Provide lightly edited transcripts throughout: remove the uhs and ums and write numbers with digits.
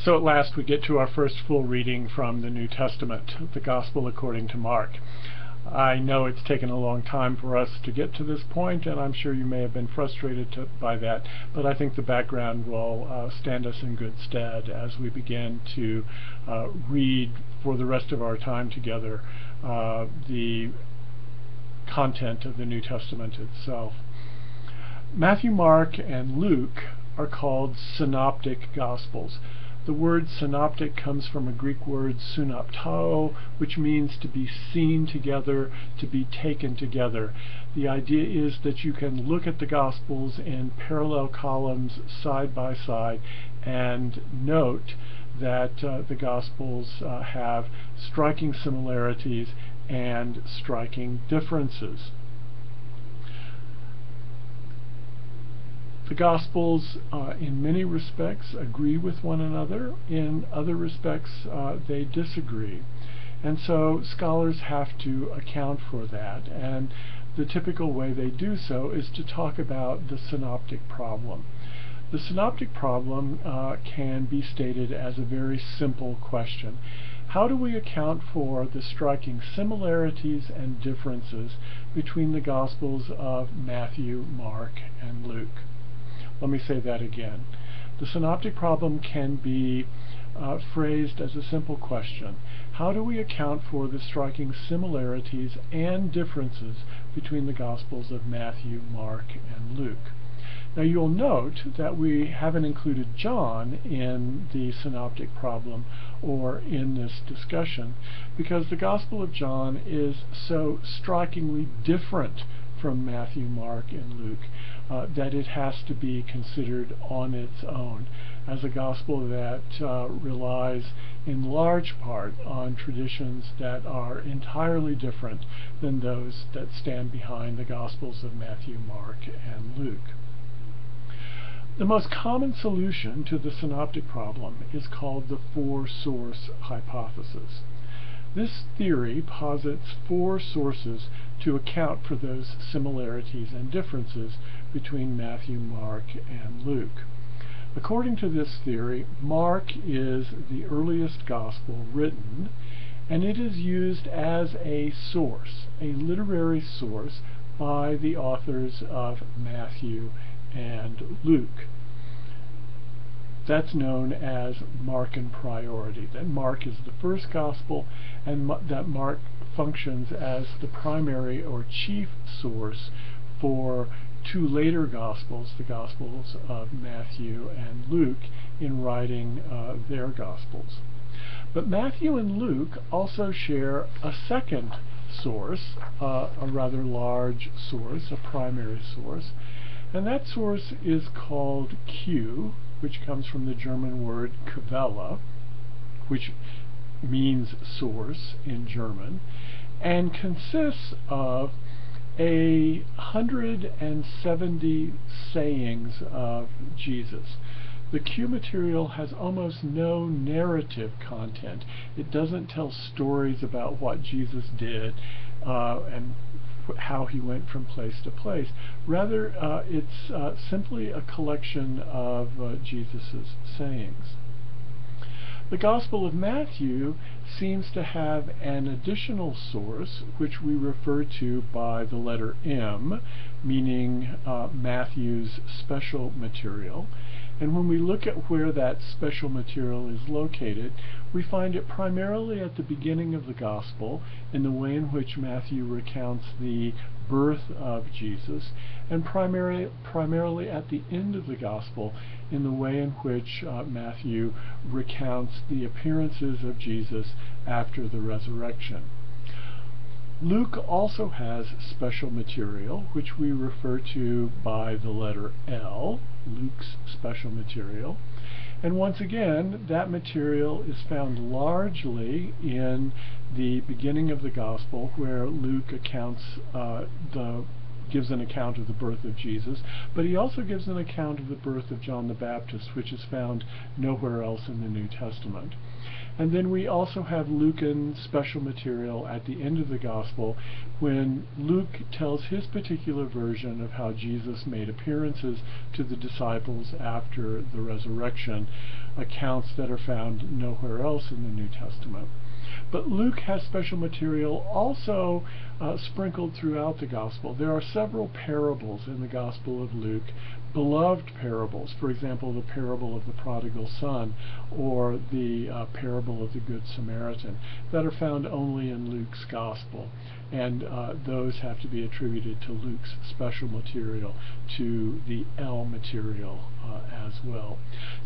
So at last we get to our first full reading from the New Testament, the Gospel according to Mark. I know it's taken a long time for us to get to this point, and I'm sure you may have been frustrated by that, but I think the background will stand us in good stead as we begin to read for the rest of our time together the content of the New Testament itself. Matthew, Mark, and Luke are called synoptic Gospels. The word synoptic comes from a Greek word synoptao, which means to be seen together, to be taken together. The idea is that you can look at the Gospels in parallel columns side by side and note that the Gospels have striking similarities and striking differences. The Gospels, in many respects, agree with one another. In other respects, they disagree. And so scholars have to account for that. And the typical way they do so is to talk about the synoptic problem. The synoptic problem can be stated as a very simple question. How do we account for the striking similarities and differences between the Gospels of Matthew, Mark, and Luke? Let me say that again. The synoptic problem can be phrased as a simple question. How do we account for the striking similarities and differences between the Gospels of Matthew, Mark, and Luke? Now you'll note that we haven't included John in the synoptic problem or in this discussion because the Gospel of John is so strikingly different from Matthew, Mark, and Luke that it has to be considered on its own as a gospel that relies in large part on traditions that are entirely different than those that stand behind the Gospels of Matthew, Mark, and Luke. The most common solution to the synoptic problem is called the four-source hypothesis. This theory posits four sources to account for those similarities and differences between Matthew, Mark, and Luke. According to this theory, Mark is the earliest gospel written, and it is used as a source, a literary source, by the authors of Matthew and Luke. That's known as Markan priority, that Mark is the first gospel and that Mark functions as the primary or chief source for two later gospels, the Gospels of Matthew and Luke, in writing their gospels. But Matthew and Luke also share a second source, a rather large source, a primary source, and that source is called Q, which comes from the German word Quelle, which means source in German, and consists of 170 sayings of Jesus. The Q material has almost no narrative content. It doesn't tell stories about what Jesus did and how he went from place to place. Rather, it's simply a collection of Jesus' sayings. The Gospel of Matthew seems to have an additional source, which we refer to by the letter M, meaning Matthew's special material. And when we look at where that special material is located, we find it primarily at the beginning of the Gospel, in the way in which Matthew recounts the birth of Jesus, and primarily at the end of the Gospel, in the way in which Matthew recounts the appearances of Jesus after the resurrection. Luke also has special material, which we refer to by the letter L, Luke's special material. And once again, that material is found largely in the beginning of the Gospel, where Luke accounts the gives an account of the birth of Jesus, but he also gives an account of the birth of John the Baptist, which is found nowhere else in the New Testament. And then we also have Lucan special material at the end of the Gospel when Luke tells his particular version of how Jesus made appearances to the disciples after the resurrection, accounts that are found nowhere else in the New Testament. But Luke has special material also sprinkled throughout the Gospel. There are several parables in the Gospel of Luke, beloved parables. For example, the parable of the prodigal son or the parable of the Good Samaritan that are found only in Luke's Gospel. And those have to be attributed to Luke's special material, to the L material as well.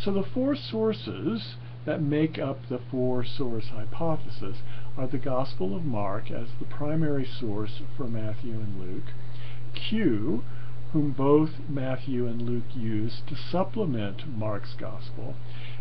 So the four sources that make up the four-source hypothesis are the Gospel of Mark as the primary source for Matthew and Luke, Q, whom both Matthew and Luke use to supplement Mark's Gospel,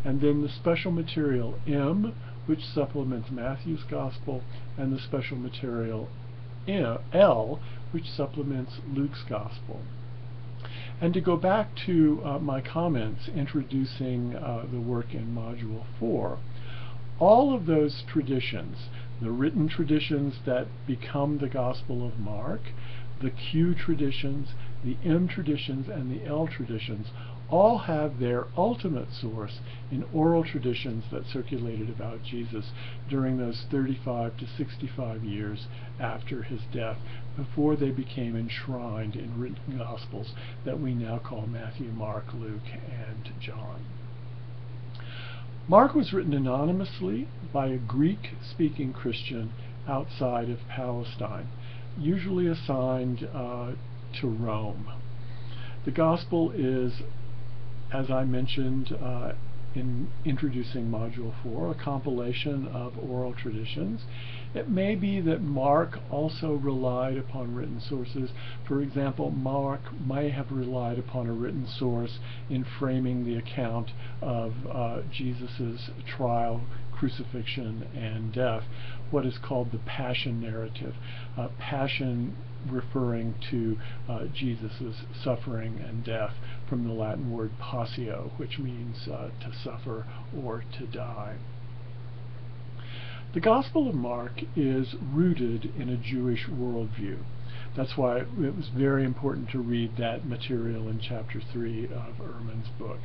and then the special material M, which supplements Matthew's Gospel, and the special material L, which supplements Luke's Gospel. And to go back to my comments introducing the work in Module 4, all of those traditions, the written traditions that become the Gospel of Mark, the Q traditions, the M traditions, and the L traditions, all have their ultimate source in oral traditions that circulated about Jesus during those 35 to 65 years after his death, before they became enshrined in written Gospels that we now call Matthew, Mark, Luke, and John. Mark was written anonymously by a Greek-speaking Christian outside of Palestine, usually assigned to Rome. The Gospel is, as I mentioned in introducing Module 4, a compilation of oral traditions. It may be that Mark also relied upon written sources. For example, Mark may have relied upon a written source in framing the account of Jesus' trial, crucifixion, and death, what is called the Passion narrative. Passion referring to Jesus' suffering and death, from the Latin word passio, which means to suffer or to die. The Gospel of Mark is rooted in a Jewish worldview. That's why it was very important to read that material in chapter 3 of Ehrman's book.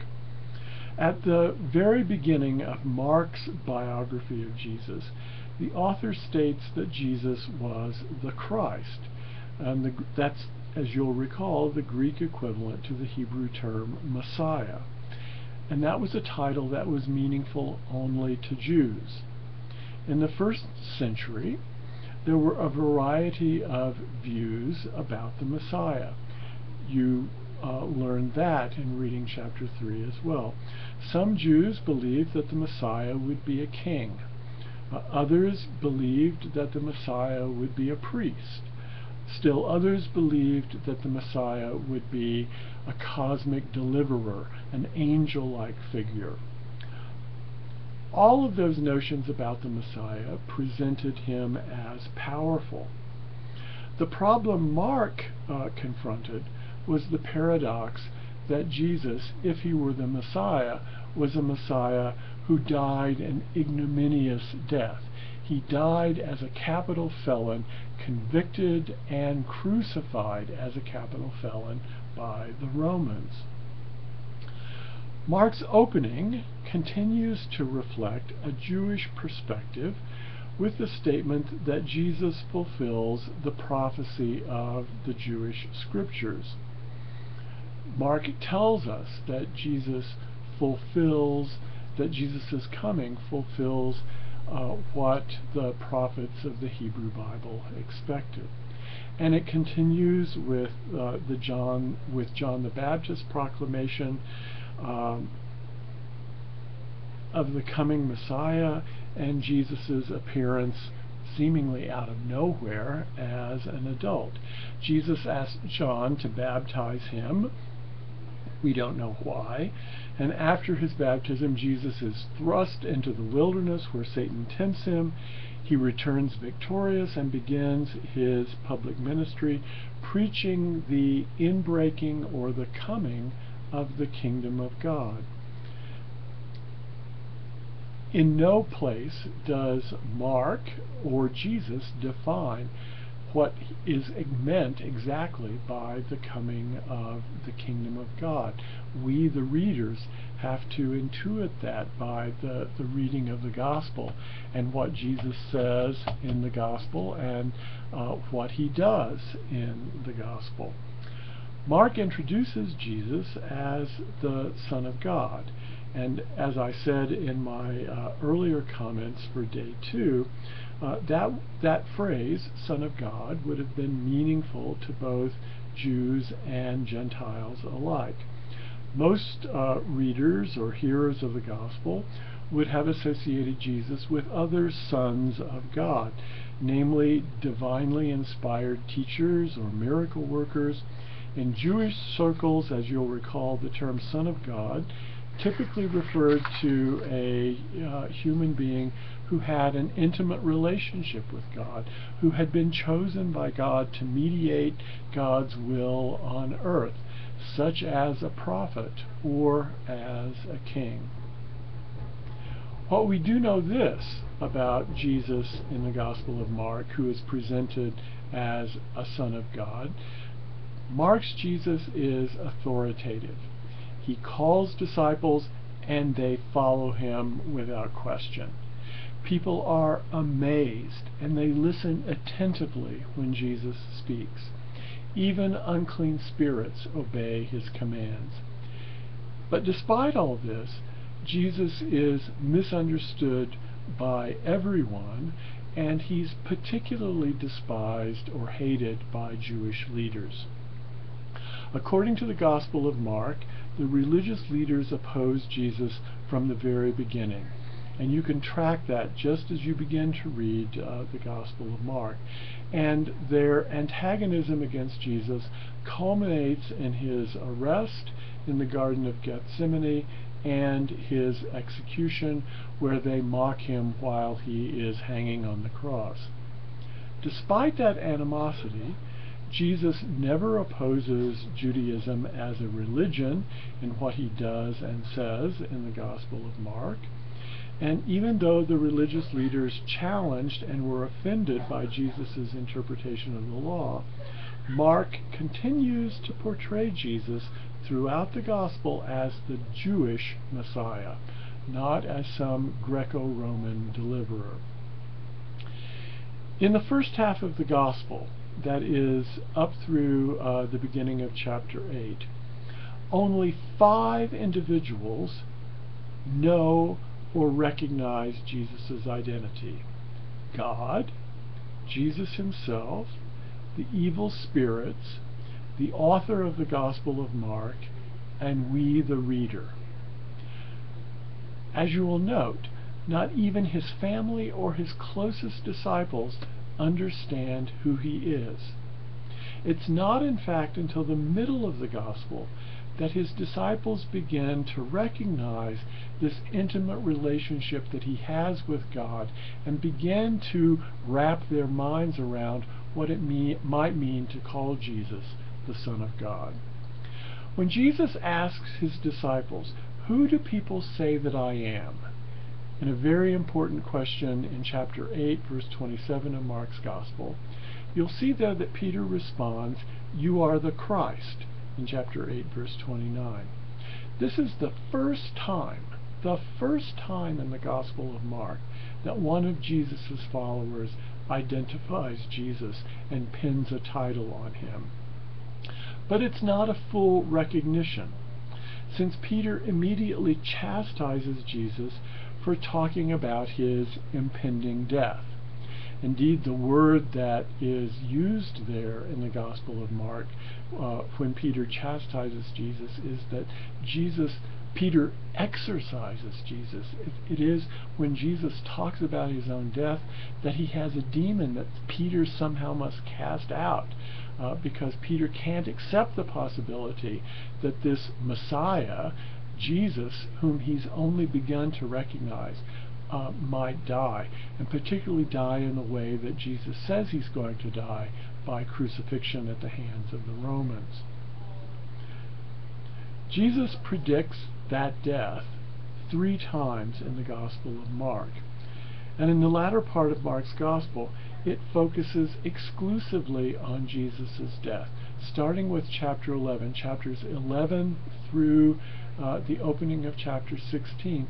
At the very beginning of Mark's biography of Jesus, the author states that Jesus was the Christ. And that's, as you'll recall, the Greek equivalent to the Hebrew term Messiah. And that was a title that was meaningful only to Jews. In the first century, there were a variety of views about the Messiah. You learn that in reading chapter 3 as well. Some Jews believed that the Messiah would be a king. Others believed that the Messiah would be a priest. Still others believed that the Messiah would be a cosmic deliverer, an angel-like figure. All of those notions about the Messiah presented him as powerful. The problem Mark confronted was the paradox that Jesus, if he were the Messiah, was a Messiah who died an ignominious death. He died as a capital felon, convicted and crucified as a capital felon by the Romans. Mark's opening continues to reflect a Jewish perspective with the statement that Jesus fulfills the prophecy of the Jewish scriptures. Mark tells us that Jesus' coming fulfills what the prophets of the Hebrew Bible expected. And it continues with John the Baptist's proclamation of the coming Messiah, and Jesus' appearance seemingly out of nowhere as an adult. Jesus asked John to baptize him. We don't know why. And after his baptism, Jesus is thrust into the wilderness where Satan tempts him. He returns victorious and begins his public ministry, preaching the inbreaking or the coming of the kingdom of God. In no place does Mark or Jesus define what is meant exactly by the coming of the kingdom of God. We, the readers, have to intuit that by the reading of the gospel and what Jesus says in the gospel and what he does in the gospel. Mark introduces Jesus as the Son of God. And as I said in my earlier comments for day 2, that phrase, Son of God, would have been meaningful to both Jews and Gentiles alike. Most readers or hearers of the gospel would have associated Jesus with other sons of God, namely divinely inspired teachers or miracle workers. In Jewish circles, as you'll recall, the term Son of God typically referred to a human being who had an intimate relationship with God, who had been chosen by God to mediate God's will on earth, such as a prophet or as a king. What we do know this about Jesus in the Gospel of Mark, who is presented as a Son of God: Mark's Jesus is authoritative. He calls disciples and they follow him without question. People are amazed and they listen attentively when Jesus speaks. Even unclean spirits obey his commands. But despite all this, Jesus is misunderstood by everyone, and he's particularly despised or hated by Jewish leaders. According to the Gospel of Mark, the religious leaders opposed Jesus from the very beginning. And you can track that just as you begin to read the Gospel of Mark. And their antagonism against Jesus culminates in his arrest in the Garden of Gethsemane and his execution, where they mock him while he is hanging on the cross. Despite that animosity, Jesus never opposes Judaism as a religion in what he does and says in the Gospel of Mark. And even though the religious leaders challenged and were offended by Jesus' interpretation of the law, Mark continues to portray Jesus throughout the Gospel as the Jewish Messiah, not as some Greco-Roman deliverer. In the first half of the Gospel, that is up through the beginning of chapter 8, only 5 individuals know or recognize Jesus' identity: God, Jesus himself, the evil spirits, the author of the Gospel of Mark, and we, the reader. As you will note, not even his family or his closest disciples understand who he is. It's not, in fact, until the middle of the Gospel that his disciples begin to recognize this intimate relationship that he has with God and begin to wrap their minds around what it might mean to call Jesus the Son of God. When Jesus asks his disciples, "Who do people say that I am?" in a very important question in chapter 8, verse 27 of Mark's Gospel, you'll see there that Peter responds, "You are the Christ," in chapter 8, verse 29. This is the first time in the Gospel of Mark that one of Jesus' followers identifies Jesus and pins a title on him. But it's not a full recognition, since Peter immediately chastises Jesus for talking about his impending death. Indeed, the word that is used there in the Gospel of Mark when Peter chastises Jesus is that Peter exorcises Jesus. It is when Jesus talks about his own death that he has a demon that Peter somehow must cast out, because Peter can't accept the possibility that this Messiah, Jesus, whom he's only begun to recognize, might die, and particularly die in the way that Jesus says he's going to die, by crucifixion at the hands of the Romans. Jesus predicts that death 3 times in the Gospel of Mark. And in the latter part of Mark's Gospel, it focuses exclusively on Jesus' death, starting with chapter 11. Chapters 11 through the opening of chapter 16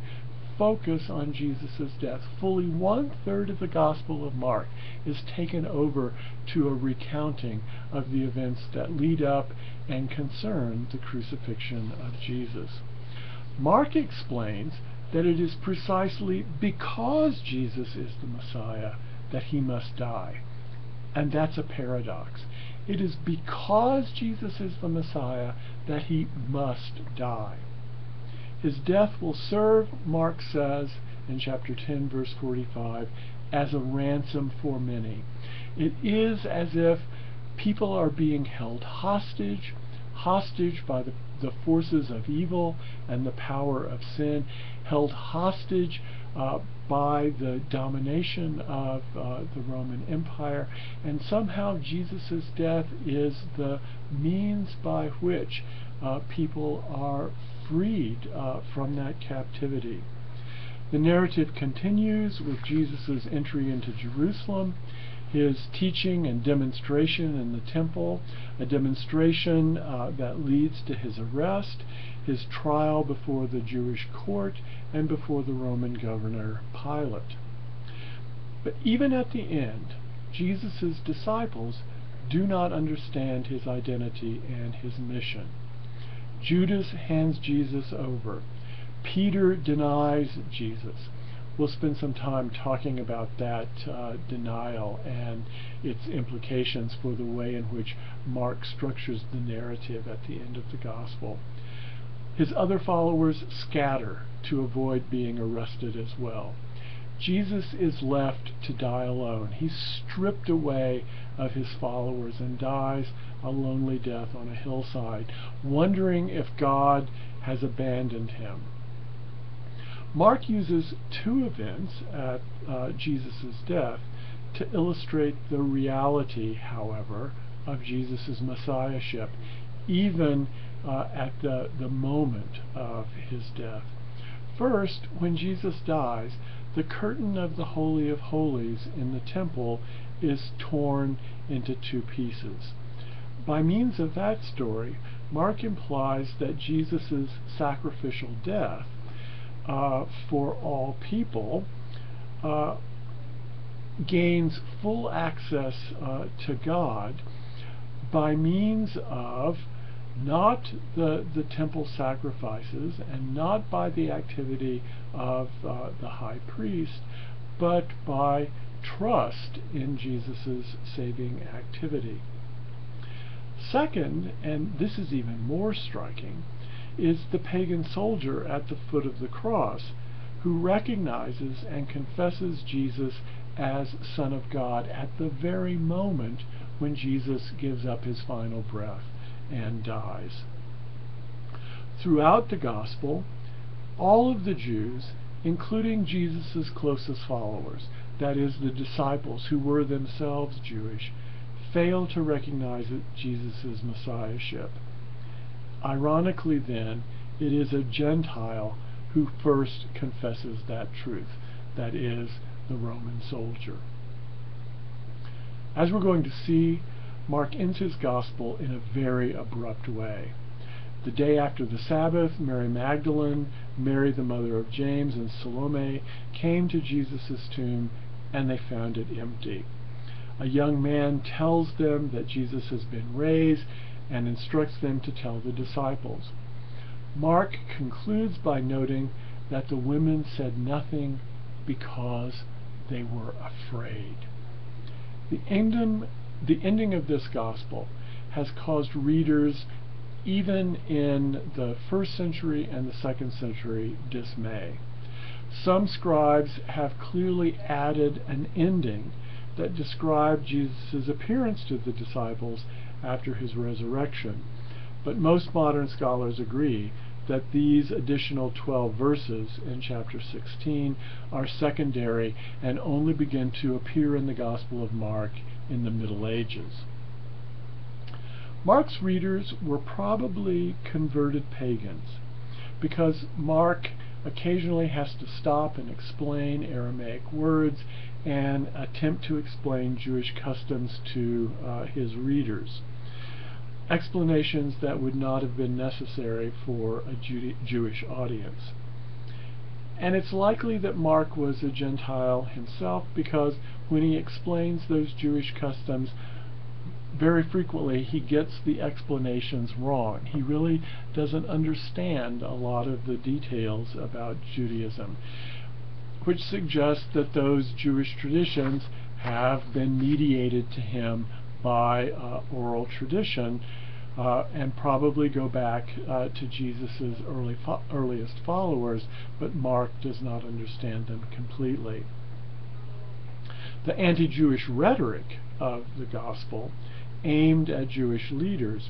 focus on Jesus' death. Fully 1/3 of the Gospel of Mark is taken over to a recounting of the events that lead up and concern the crucifixion of Jesus. Mark explains that it is precisely because Jesus is the Messiah that he must die. And that's a paradox. It is because Jesus is the Messiah that he must die. His death will serve, Mark says in chapter 10, verse 45, as a ransom for many. It is as if people are being held hostage by the forces of evil and the power of sin, held hostage by the domination of the Roman Empire, and somehow Jesus' death is the means by which people are freed from that captivity. The narrative continues with Jesus' entry into Jerusalem, his teaching and demonstration in the temple, a demonstration that leads to his arrest, his trial before the Jewish court, and before the Roman governor Pilate. But even at the end, Jesus' disciples do not understand his identity and his mission. Judas hands Jesus over. Peter denies Jesus. We'll spend some time talking about that denial and its implications for the way in which Mark structures the narrative at the end of the gospel. His other followers scatter to avoid being arrested as well. Jesus is left to die alone. He's stripped away of his followers and dies a lonely death on a hillside, wondering if God has abandoned him. Mark uses 2 events at Jesus' death to illustrate the reality, however, of Jesus' messiahship, even at the moment of his death. First, when Jesus dies, the curtain of the Holy of Holies in the temple is torn into 2 pieces. By means of that story, Mark implies that Jesus' sacrificial death for all people gains full access to God by means of not the temple sacrifices and not by the activity of the high priest, but by trust in Jesus' saving activity. Second, and this is even more striking, is the pagan soldier at the foot of the cross, who recognizes and confesses Jesus as Son of God at the very moment when Jesus gives up his final breath and dies. Throughout the gospel, all of the Jews, including Jesus' closest followers, that is, the disciples who were themselves Jewish, fail to recognize Jesus' messiahship. Ironically, then, it is a Gentile who first confesses that truth, that is, the Roman soldier. As we're going to see, Mark ends his gospel in a very abrupt way. The day after the Sabbath, Mary Magdalene, Mary the mother of James, and Salome came to Jesus' tomb, and they found it empty. A young man tells them that Jesus has been raised and instructs them to tell the disciples. Mark concludes by noting that the women said nothing because they were afraid. The ending of this gospel has caused readers, even in the 1st century and the 2nd century, dismay. Some scribes have clearly added an ending that described Jesus' appearance to the disciples after his resurrection, but most modern scholars agree that these additional 12 verses in chapter 16 are secondary and only begin to appear in the Gospel of Mark in the Middle Ages. Mark's readers were probably converted pagans, because Mark occasionally has to stop and explain Aramaic words and attempt to explain Jewish customs to his readers. Explanations that would not have been necessary for a Jewish audience. And it's likely that Mark was a Gentile himself, because when he explains those Jewish customs, very frequently he gets the explanations wrong. He really doesn't understand a lot of the details about Judaism, which suggests that those Jewish traditions have been mediated to him by oral tradition, and probably go back to Jesus' earliest followers, but Mark does not understand them completely. The anti-Jewish rhetoric of the Gospel, aimed at Jewish leaders,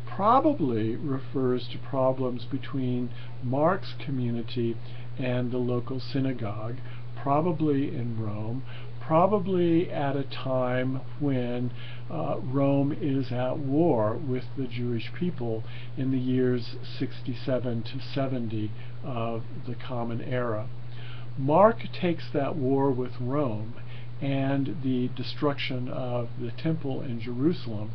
probably refers to problems between Mark's community and the local synagogue, probably in Rome, probably at a time when Rome is at war with the Jewish people in the years 67 to 70 of the Common Era. Mark takes that war with Rome and the destruction of the temple in Jerusalem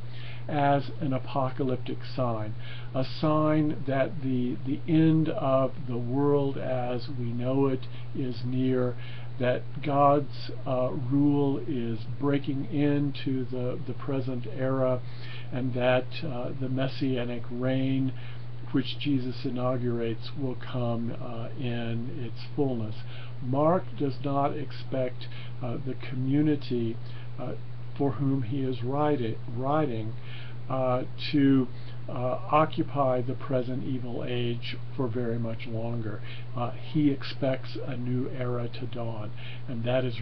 as an apocalyptic sign, a sign that the end of the world as we know it is near, that God's rule is breaking into the present era, and that the Messianic reign which Jesus inaugurates will come in its fullness. Mark does not expect the community for whom he is writing to occupy the present evil age for very much longer. He expects a new era to dawn, and that is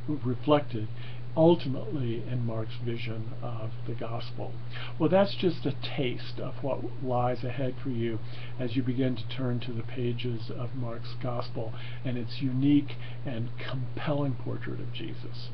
reflected ultimately in Mark's vision of the gospel. Well, that's just a taste of what lies ahead for you as you begin to turn to the pages of Mark's gospel and its unique and compelling portrait of Jesus.